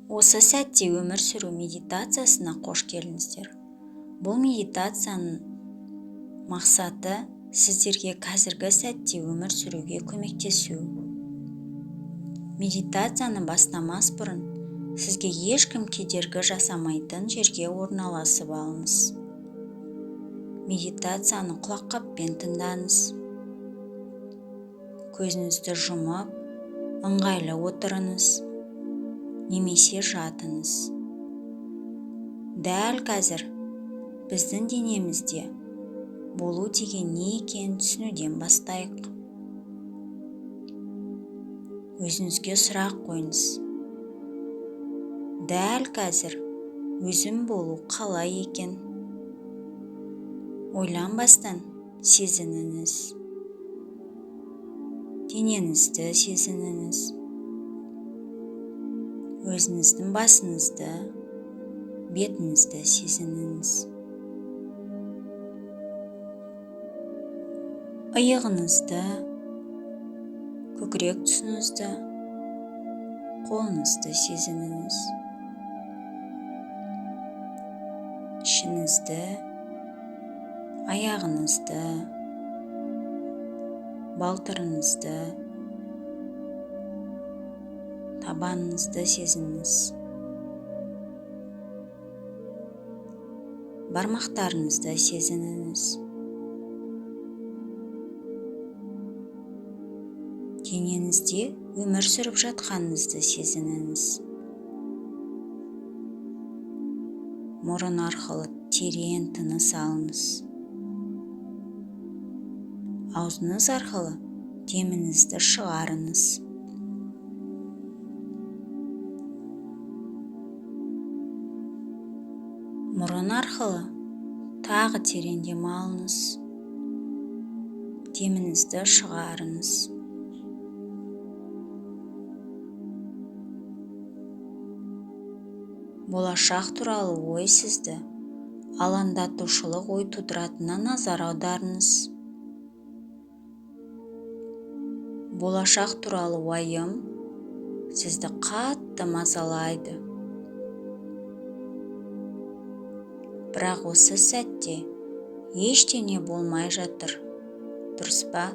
Осы сәтте өмір сүру медитациясына қош келдіңіздер. Бұл медитацияның мақсаты сіздерге қазіргі сәтте өмір сүруге көмектесу. Медитацияны бастамас бұрын сізге ешкім кедергі жасамайтын жерге орналасып алыңыз. Медитацияны құлаққаппен тыңдаңыз. Көзіңізді жұмып, ыңғайлы отырыңыз, немесе жатыңыз. Дәл қазір біздің денемізде болу деген не екенін түсінуден бастайық. Өзіңізге сұрақ қойыңыз. Дәл қазір өзім болу қалай екен? Ойланбастан сезініңіз. Денеңізді сезініңіз. Өзіңіздің басыңызды, бетіңізді сезініңіз. Иығыңызды, көкірек тұсыңызды, қолыңызды сезініңіз. Ішіңізді, аяғыңызды, балтырыңызды, табаныңызды сезініңіз. Бармақтарыңызды сезініңіз. Денеңізде өмір сүріп жатқаныңызды сезініңіз. Мұрын арқылы терең тыныс алыңыз. Аузыңыз арқылы деміңізді шығарыңыз. Мұрын арқылы тағы терең дем алыңыз. Деміңізді шығарыңыз. Болашақ туралы ой сізді алаңдатушылық ой тудыратынына назар аударыңыз. Болашақ туралы уайым сізді қатты мазалайды. Бірақ осы сәтте ештеңе болмай жатыр, дұрыс па?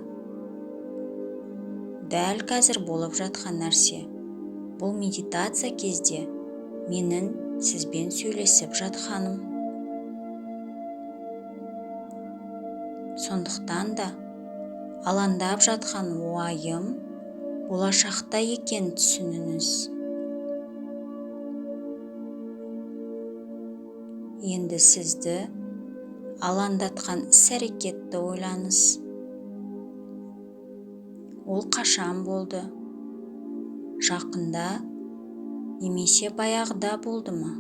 Дәл қазір болып жатқан нәрсе бұл медитация кезде менің сізбен сөйлесіп жатқаным. Сондықтан да алаңдап жатқан уайым болашақта екенін түсініңіз. Енді сізді алаңдатқан іс-әрекетті ойлаңыз. Ол қашан болды? Жақында немесе баяғыда болды ма?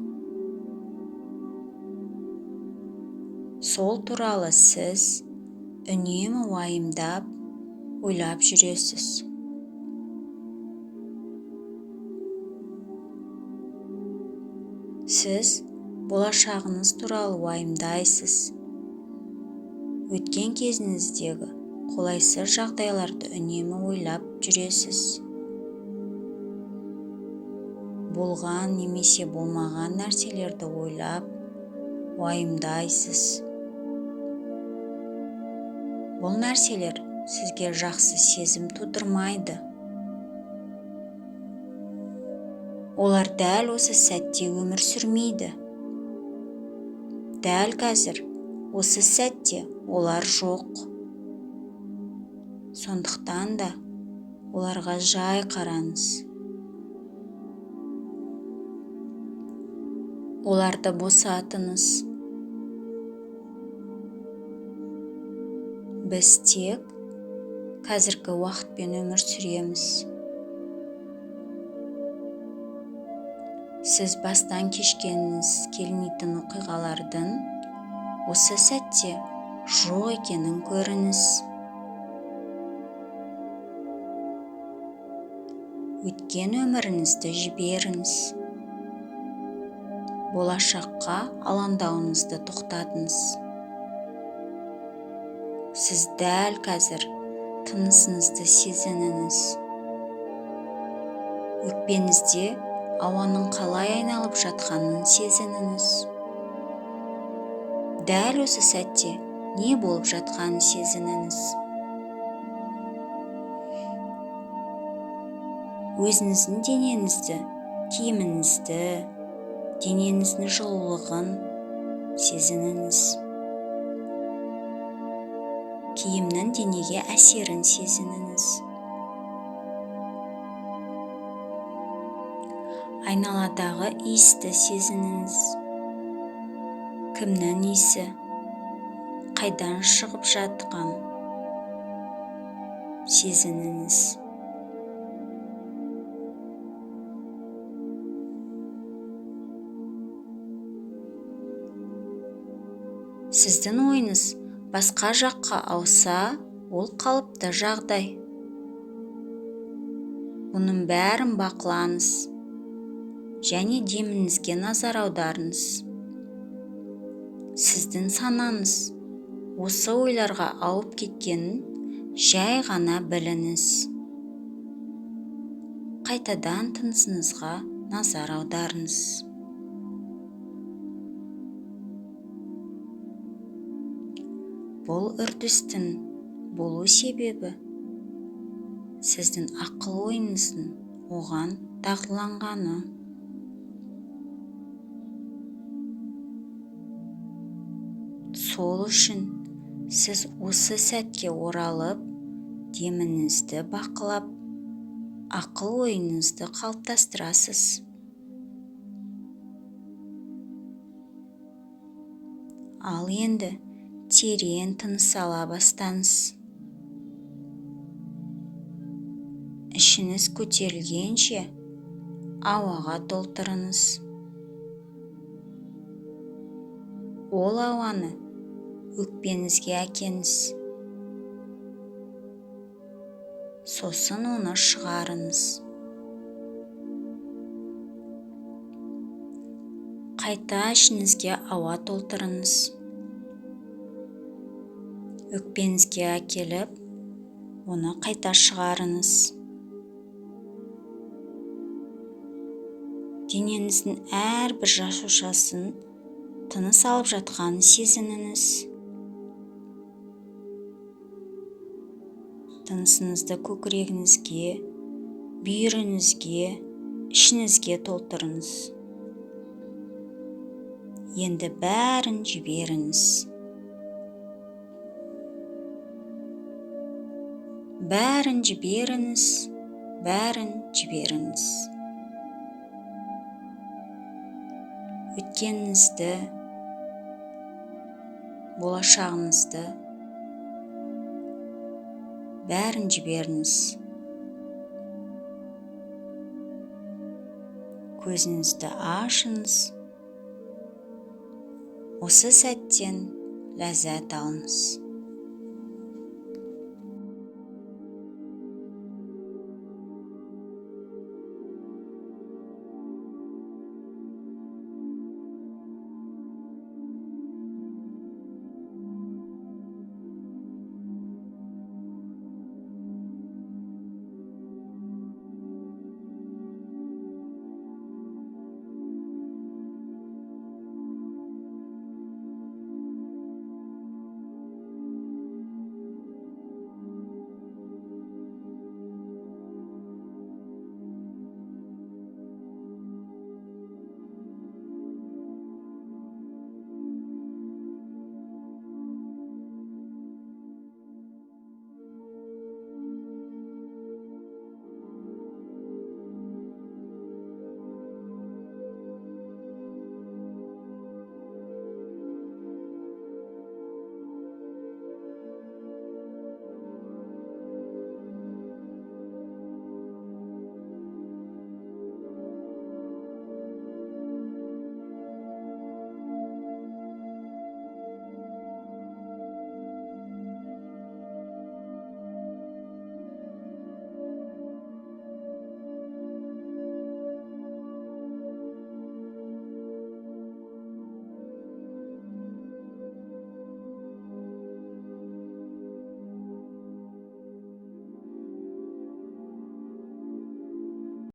Сол туралы сіз үнемі уайымдап, ойлап жүресіз. Сіз болашағыңыз туралы уайымдайсыз. Өткен кезіңіздегі қолайсыз жағдайларды үнемі ойлап жүресіз. Болған немесе болмаған нәрселерді ойлап, уайымдайсыз. Бұл нәрселер сізге жақсы сезім тудырмайды. Олар дәл осы сәтте өмір сүрмейді. Дәл қазір осы сәтте олар жоқ. Сондықтан да оларға жай қараңыз. Оларды босатыңыз. Біз тек қазіргі уақытпен өмір сүреміз. Сіз бастан кешкеніңіз келмейтін оқиғалардың осы сәтте жоқ екенін көріңіз. Өткен өміріңізді жіберіңіз. Болашаққа алаңдауыңызды тоқтатыңыз. Сіз дәл қазір тынысыңызды сезініңіз. Өкпеңізде ауаның қалай айналып жатқанын сезініңіз. Дәл осы сәтте не болып жатқанын сезініңіз. Өзіңіздің денеңізді, киіміңізді, денеңіздің жылулығын сезініңіз. Киімнің денеге әсерін сезініңіз. Айналадағы иісті сезініңіз. Кімнің иісі? Қайдан шығып жатқан? Сезініңіз. Сіздің ойыңыз басқа жаққа ауса, ол қалыпты жағдай. Бұның бәрін бақылаңыз және деміңізге назар аударыңыз. Сіздің санаңыз осы ойларға ауып кеткенін жай ғана біліңіз. Қайтадан тынысыңызға назар аударыңыз. Бұл үрдістің болу себебі сіздің ақыл ойыңыздың оған дағдыланғаны. Сол үшін сіз осы сәтке оралып, деміңізді бақылап, ақыл ойыңызды қалыптастырасыз. Ал енді терең тыныс ала бастаңыз. Ішіңіз көтерілгенше ауаға толтырыңыз. Ол ауаны өкпеңізге әкеліңіз. Сосын оны шығарыңыз. Қайта ішіңізге ауа толтырыңыз. Өкпеңізге әкеліп, оны қайта шығарыңыз. Денеңіздің әрбір жасушасын тыныс алып жатқанын сезініңіз. Тынысыңызды көкірегіңізге, бүйіріңізге, ішіңізге толтырыңыз. Енді бәрін жіберіңіз. Бәрін жіберіңіз, бәрін жіберіңіз. Өткеніңізді, болашағыңызды бәрін жіберіңіз. Көзіңізді ашыңыз. Осы сәттен ләззат алыңыз.